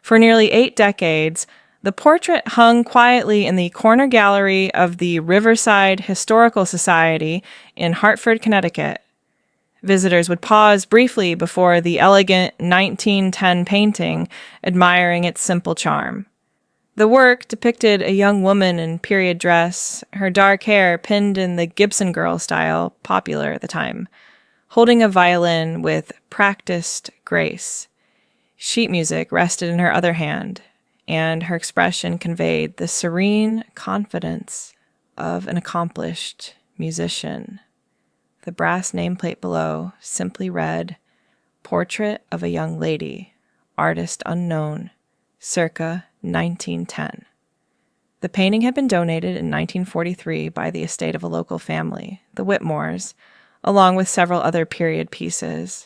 For nearly 8 decades, the portrait hung quietly in the corner gallery of the Riverside Historical Society in Hartford, Connecticut. Visitors would pause briefly before the elegant 1910 painting, admiring its simple charm. The work depicted a young woman in period dress, her dark hair pinned in the Gibson Girl style popular at the time, holding a violin with practiced grace. Sheet music rested in her other hand, and her expression conveyed the serene confidence of an accomplished musician. The brass nameplate below simply read, "Portrait of a young lady, artist unknown, circa 1910. The painting had been donated in 1943 by the estate of a local family, the Whitmores, along with several other period pieces.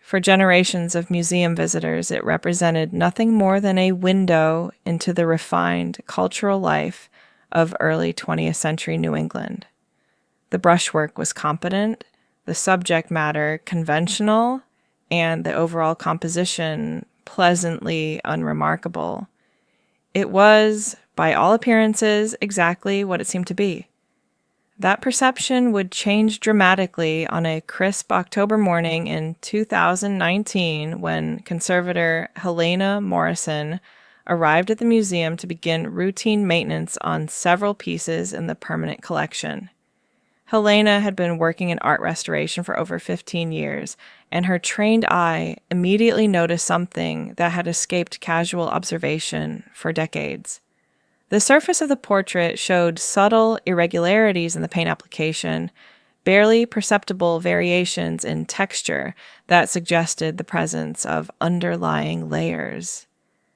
For generations of museum visitors, it represented nothing more than a window into the refined cultural life of early 20th century New England. The brushwork was competent, the subject matter conventional, and the overall composition pleasantly unremarkable. It was, by all appearances, exactly what it seemed to be. That perception would change dramatically on a crisp October morning in 2019 when conservator Helena Morrison arrived at the museum to begin routine maintenance on several pieces in the permanent collection. Helena had been working in art restoration for over 15 years, and her trained eye immediately noticed something that had escaped casual observation for decades. The surface of the portrait showed subtle irregularities in the paint application, barely perceptible variations in texture that suggested the presence of underlying layers.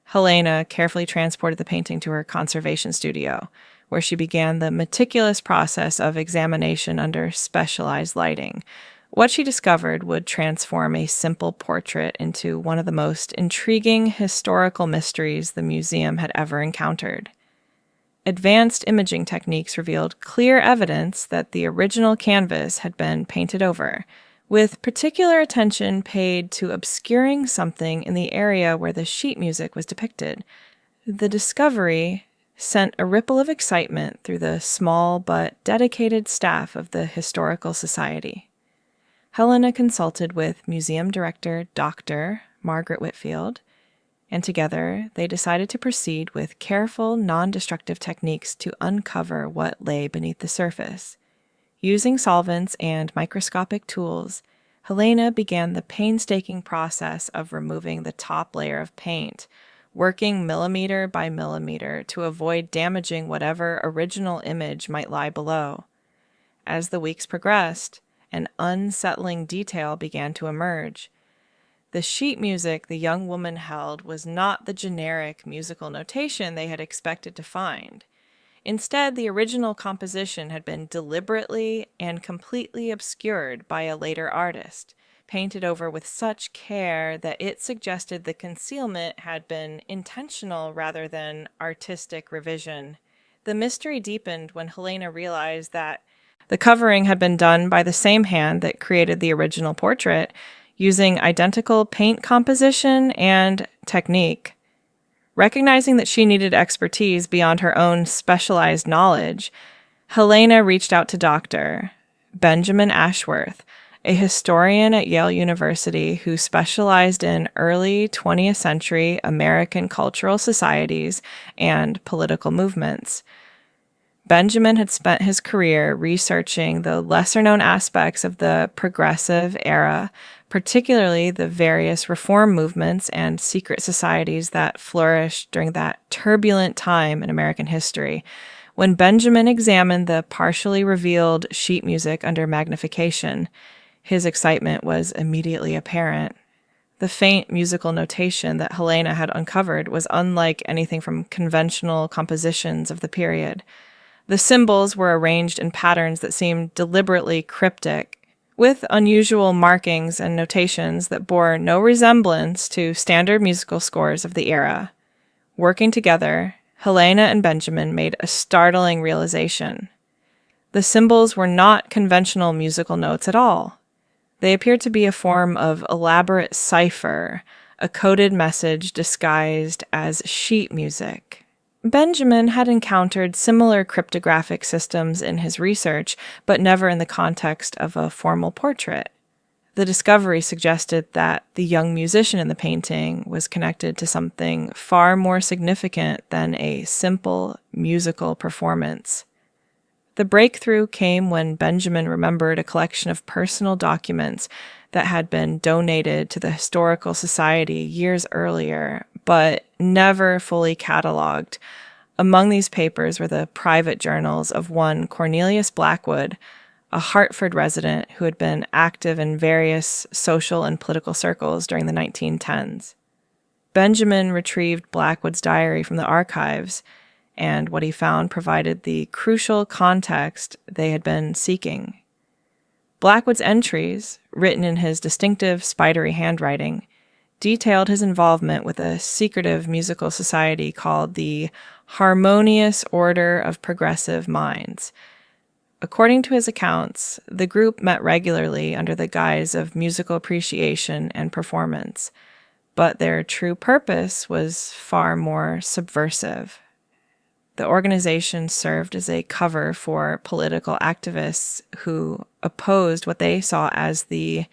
Helena carefully transported the painting to her conservation studio, where she began the meticulous process of examination under specialized lighting. What she discovered would transform a simple portrait into one of the most intriguing historical mysteries the museum had ever encountered. Advanced imaging techniques revealed clear evidence that the original canvas had been painted over, with particular attention paid to obscuring something in the area where the sheet music was depicted. The discovery sent a ripple of excitement through the small but dedicated staff of the Historical Society. Helena consulted with museum director Dr. Margaret Whitfield, and together they decided to proceed with careful, non-destructive techniques to uncover what lay beneath the surface. Using solvents and microscopic tools, Helena began the painstaking process of removing the top layer of paint, working millimeter by millimeter to avoid damaging whatever original image might lie below. As the weeks progressed, an unsettling detail began to emerge. The sheet music the young woman held was not the generic musical notation they had expected to find. Instead, the original composition had been deliberately and completely obscured by a later artist, painted over with such care that it suggested the concealment had been intentional rather than artistic revision. The mystery deepened when Helena realized that the covering had been done by the same hand that created the original portrait, using identical paint composition and technique. Recognizing that she needed expertise beyond her own specialized knowledge, Helena reached out to Dr. Benjamin Ashworth, a historian at Yale University who specialized in early 20th century American cultural societies and political movements. Benjamin had spent his career researching the lesser-known aspects of the progressive era, particularly the various reform movements and secret societies that flourished during that turbulent time in American history. When Benjamin examined the partially revealed sheet music under magnification, his excitement was immediately apparent. The faint musical notation that Helena had uncovered was unlike anything from conventional compositions of the period. The symbols were arranged in patterns that seemed deliberately cryptic, with unusual markings and notations that bore no resemblance to standard musical scores of the era. Working together, Helena and Benjamin made a startling realization. The symbols were not conventional musical notes at all. They appeared to be a form of elaborate cipher, a coded message disguised as sheet music. Benjamin had encountered similar cryptographic systems in his research, but never in the context of a formal portrait. The discovery suggested that the young musician in the painting was connected to something far more significant than a simple musical performance. The breakthrough came when Benjamin remembered a collection of personal documents that had been donated to the Historical Society years earlier, but never fully cataloged. Among these papers were the private journals of one Cornelius Blackwood, a Hartford resident who had been active in various social and political circles during the 1910s. Benjamin retrieved Blackwood's diary from the archives, and what he found provided the crucial context they had been seeking. Blackwood's entries, written in his distinctive spidery handwriting, detailed his involvement with a secretive musical society called the Harmonious Order of Progressive Minds. According to his accounts, the group met regularly under the guise of musical appreciation and performance, but their true purpose was far more subversive. The organization served as a cover for political activists who opposed what they saw as the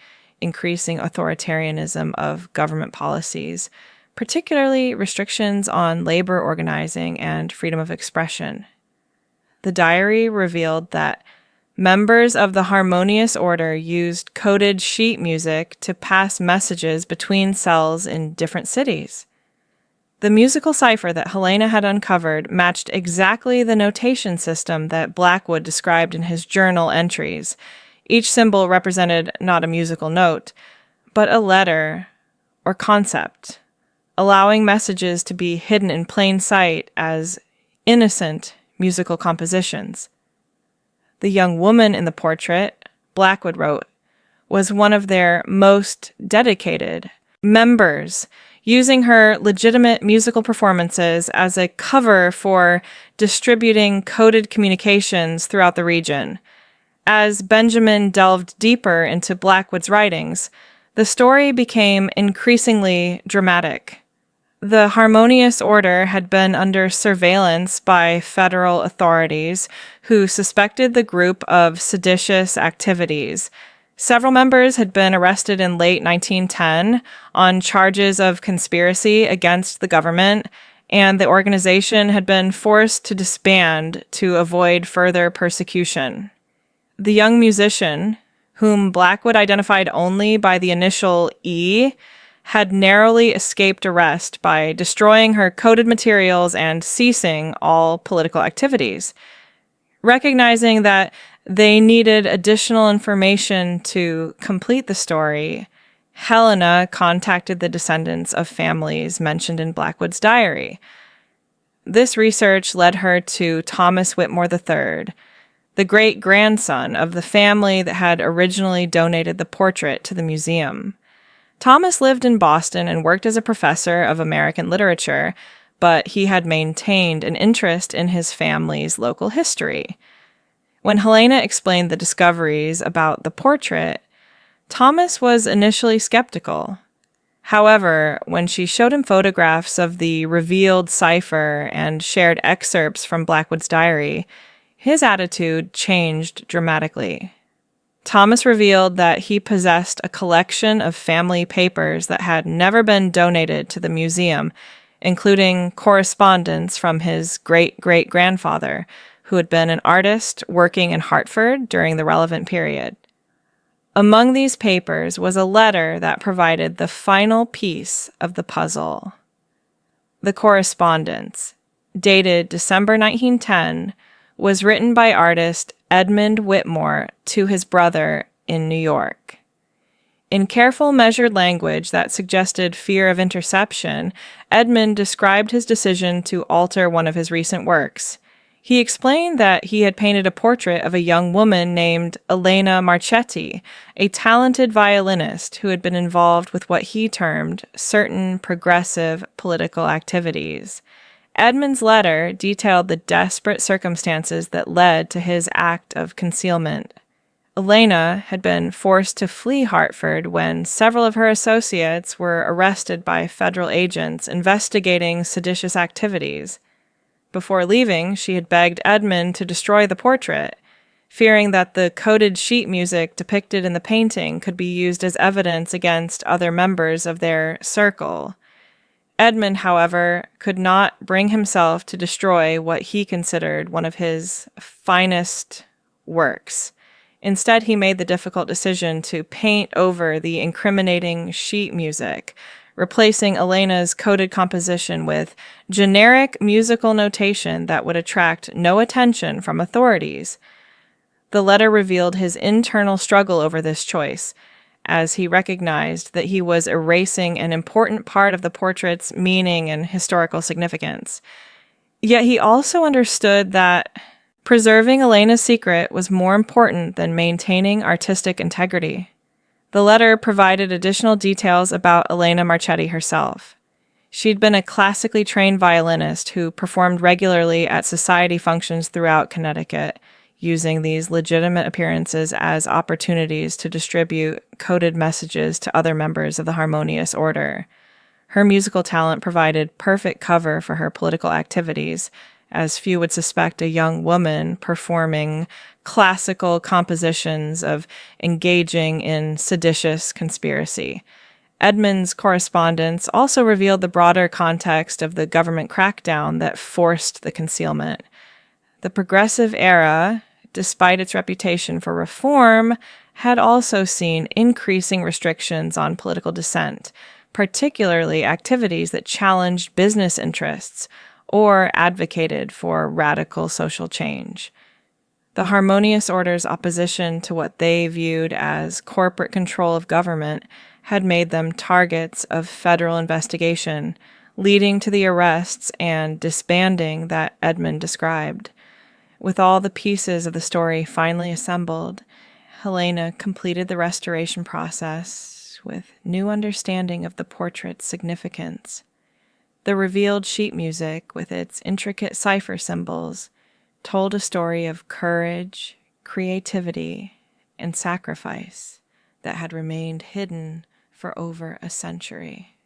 increasing authoritarianism of government policies, particularly restrictions on labor organizing and freedom of expression. The diary revealed that members of the Harmonious Order used coded sheet music to pass messages between cells in different cities. The musical cipher that Helena had uncovered matched exactly the notation system that Blackwood described in his journal entries. Each symbol represented not a musical note, but a letter or concept, allowing messages to be hidden in plain sight as innocent musical compositions. The young woman in the portrait, Blackwood wrote, was one of their most dedicated members, using her legitimate musical performances as a cover for distributing coded communications throughout the region. As Benjamin delved deeper into Blackwood's writings, the story became increasingly dramatic. The Harmonious Order had been under surveillance by federal authorities who suspected the group of seditious activities. Several members had been arrested in late 1910 on charges of conspiracy against the government, and the organization had been forced to disband to avoid further persecution. The young musician, whom Blackwood identified only by the initial E, had narrowly escaped arrest by destroying her coded materials and ceasing all political activities. Recognizing that they needed additional information to complete the story, Helena contacted the descendants of families mentioned in Blackwood's diary. This research led her to Thomas Whitmore III, the great-grandson of the family that had originally donated the portrait to the museum. Thomas lived in Boston and worked as a professor of American literature, but he had maintained an interest in his family's local history. When Helena explained the discoveries about the portrait, Thomas was initially skeptical. However, when she showed him photographs of the revealed cipher and shared excerpts from Blackwood's diary, his attitude changed dramatically. Thomas revealed that he possessed a collection of family papers that had never been donated to the museum, including correspondence from his great-great-grandfather, who had been an artist working in Hartford during the relevant period. Among these papers was a letter that provided the final piece of the puzzle. The correspondence, dated December 1910, was written by artist Edmund Whitmore to his brother in New York. In careful, measured language that suggested fear of interception, Edmund described his decision to alter one of his recent works. He explained that he had painted a portrait of a young woman named Elena Marchetti, a talented violinist who had been involved with what he termed certain progressive political activities. Edmund's letter detailed the desperate circumstances that led to his act of concealment. Elena had been forced to flee Hartford when several of her associates were arrested by federal agents investigating seditious activities. Before leaving, she had begged Edmund to destroy the portrait, fearing that the coded sheet music depicted in the painting could be used as evidence against other members of their circle. Edmund, however, could not bring himself to destroy what he considered one of his finest works. Instead, he made the difficult decision to paint over the incriminating sheet music, replacing Elena's coded composition with generic musical notation that would attract no attention from authorities. The letter revealed his internal struggle over this choice, as he recognized that he was erasing an important part of the portrait's meaning and historical significance. Yet he also understood that preserving Elena's secret was more important than maintaining artistic integrity. The letter provided additional details about Elena Marchetti herself. She'd been a classically trained violinist who performed regularly at society functions throughout Connecticut, using these legitimate appearances as opportunities to distribute coded messages to other members of the harmonious order. Her musical talent provided perfect cover for her political activities, as few would suspect a young woman performing classical compositions of engaging in seditious conspiracy. Edmund's correspondence also revealed the broader context of the government crackdown that forced the concealment. The progressive era, despite its reputation for reform, had also seen increasing restrictions on political dissent, particularly activities that challenged business interests or advocated for radical social change. The harmonious order's opposition to what they viewed as corporate control of government had made them targets of federal investigation, leading to the arrests and disbanding that Edmund described. With all the pieces of the story finally assembled, Helena completed the restoration process with new understanding of the portrait's significance. The revealed sheet music, with its intricate cipher symbols, told a story of courage, creativity, and sacrifice that had remained hidden for over a century.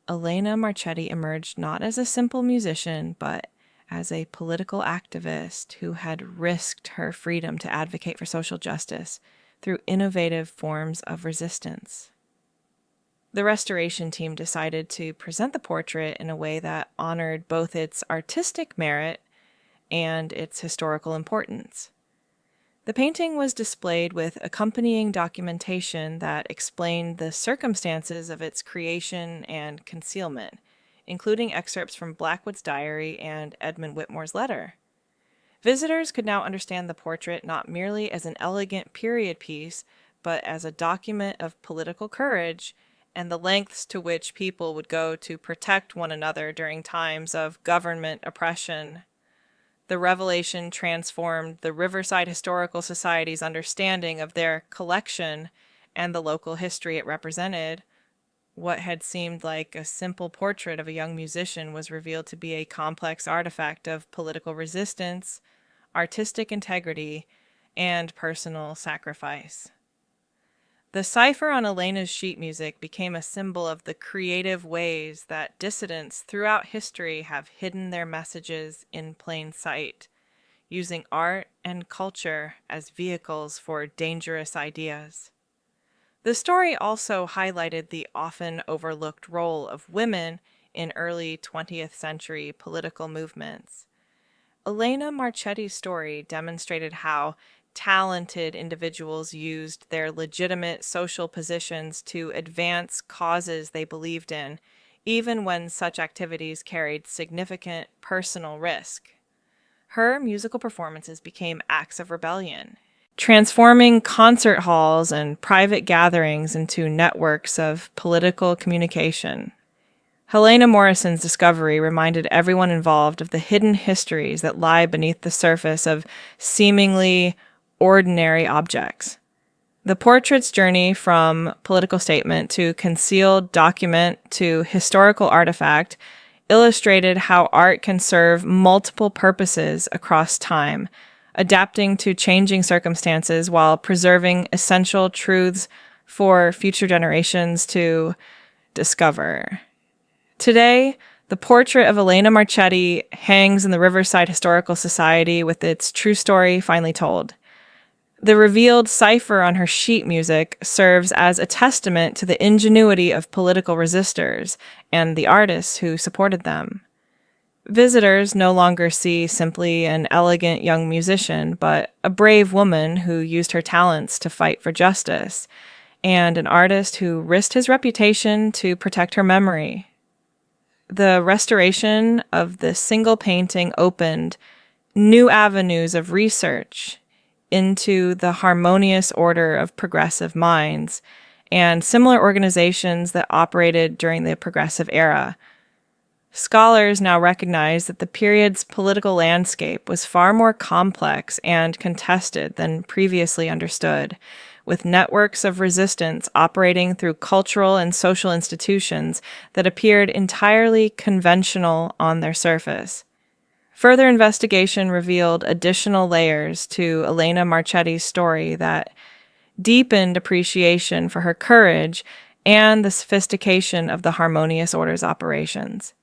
Elena Marchetti emerged not as a simple musician, but as a political activist who had risked her freedom to advocate for social justice through innovative forms of resistance. The restoration team decided to present the portrait in a way that honored both its artistic merit and its historical importance. The painting was displayed with accompanying documentation that explained the circumstances of its creation and concealment, including excerpts from Blackwood's diary and Edmund Whitmore's letter. Visitors could now understand the portrait not merely as an elegant period piece, but as a document of political courage and the lengths to which people would go to protect one another during times of government oppression. The revelation transformed the Riverside Historical Society's understanding of their collection and the local history it represented. What had seemed like a simple portrait of a young musician was revealed to be a complex artifact of political resistance, artistic integrity, and personal sacrifice. The cipher on Elena's sheet music became a symbol of the creative ways that dissidents throughout history have hidden their messages in plain sight, using art and culture as vehicles for dangerous ideas. The story also highlighted the often overlooked role of women in early 20th century political movements. Elena Marchetti's story demonstrated how talented individuals used their legitimate social positions to advance causes they believed in, even when such activities carried significant personal risk. Her musical performances became acts of rebellion, transforming concert halls and private gatherings into networks of political communication. Helena Morrison's discovery reminded everyone involved of the hidden histories that lie beneath the surface of seemingly ordinary objects. The portrait's journey from political statement to concealed document to historical artifact illustrated how art can serve multiple purposes across time, adapting to changing circumstances while preserving essential truths for future generations to discover. Today, the portrait of Elena Marchetti hangs in the Riverside Historical Society with its true story finally told. The revealed cipher on her sheet music serves as a testament to the ingenuity of political resistors and the artists who supported them. Visitors no longer see simply an elegant young musician, but a brave woman who used her talents to fight for justice, and an artist who risked his reputation to protect her memory. The restoration of the single painting opened new avenues of research into the harmonious order of progressive minds and similar organizations that operated during the progressive era. Scholars now recognize that the period's political landscape was far more complex and contested than previously understood, with networks of resistance operating through cultural and social institutions that appeared entirely conventional on their surface. Further investigation revealed additional layers to Elena Marchetti's story that deepened appreciation for her courage and the sophistication of the harmonious order's operations.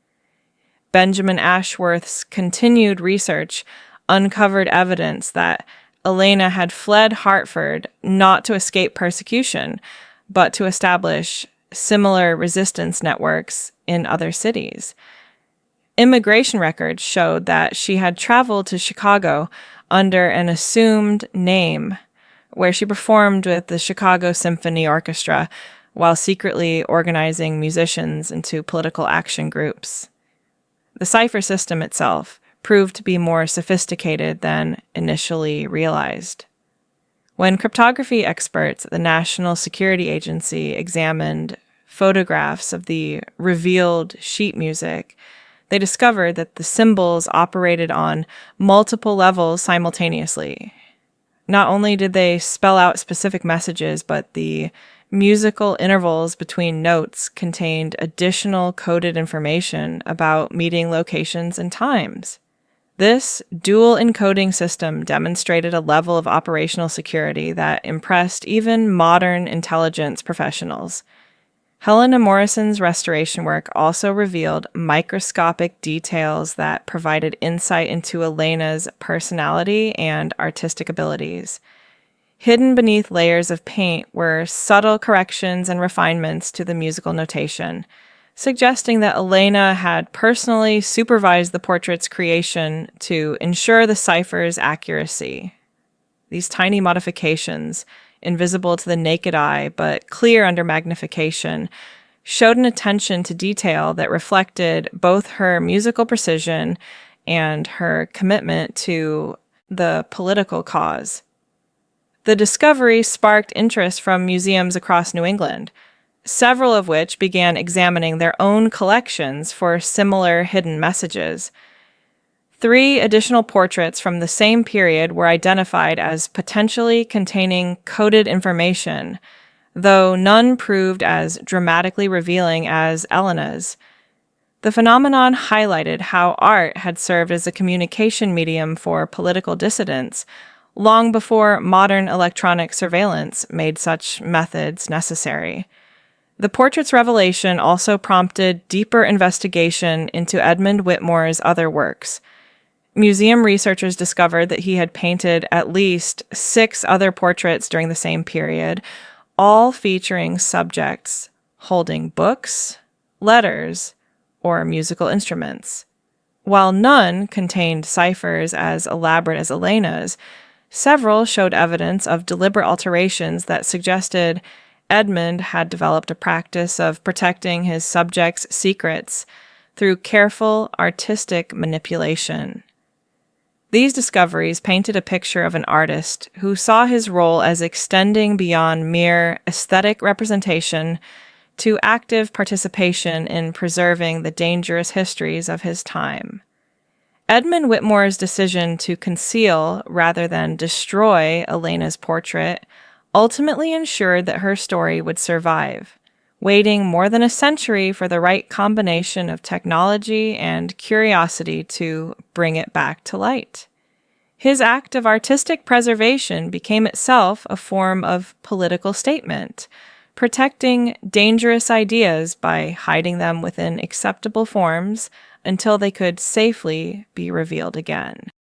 Benjamin Ashworth's continued research uncovered evidence that Elena had fled Hartford not to escape persecution, but to establish similar resistance networks in other cities. Immigration records showed that she had traveled to Chicago under an assumed name, where she performed with the Chicago Symphony Orchestra while secretly organizing musicians into political action groups. The cipher system itself proved to be more sophisticated than initially realized. When cryptography experts at the National Security Agency examined photographs of the revealed sheet music, they discovered that the symbols operated on multiple levels simultaneously. Not only did they spell out specific messages, but the musical intervals between notes contained additional coded information about meeting locations and times. This dual encoding system demonstrated a level of operational security that impressed even modern intelligence professionals. Helena Morrison's restoration work also revealed microscopic details that provided insight into Elena's personality and artistic abilities. Hidden beneath layers of paint were subtle corrections and refinements to the musical notation, suggesting that Elena had personally supervised the portrait's creation to ensure the cipher's accuracy. These tiny modifications, invisible to the naked eye but clear under magnification, showed an attention to detail that reflected both her musical precision and her commitment to the political cause. The discovery sparked interest from museums across New England, several of which began examining their own collections for similar hidden messages. 3 additional portraits from the same period were identified as potentially containing coded information, though none proved as dramatically revealing as Elena's. The phenomenon highlighted how art had served as a communication medium for political dissidents, long before modern electronic surveillance made such methods necessary. The portrait's revelation also prompted deeper investigation into Edmund Whitmore's other works. Museum researchers discovered that he had painted at least 6 other portraits during the same period, all featuring subjects holding books, letters, or musical instruments. While none contained ciphers as elaborate as Elena's, several showed evidence of deliberate alterations that suggested Edmund had developed a practice of protecting his subjects' secrets through careful artistic manipulation. These discoveries painted a picture of an artist who saw his role as extending beyond mere aesthetic representation to active participation in preserving the dangerous histories of his time. Edmund Whitmore's decision to conceal rather than destroy Elena's portrait ultimately ensured that her story would survive, waiting more than a century for the right combination of technology and curiosity to bring it back to light. His act of artistic preservation became itself a form of political statement, protecting dangerous ideas by hiding them within acceptable forms until they could safely be revealed again.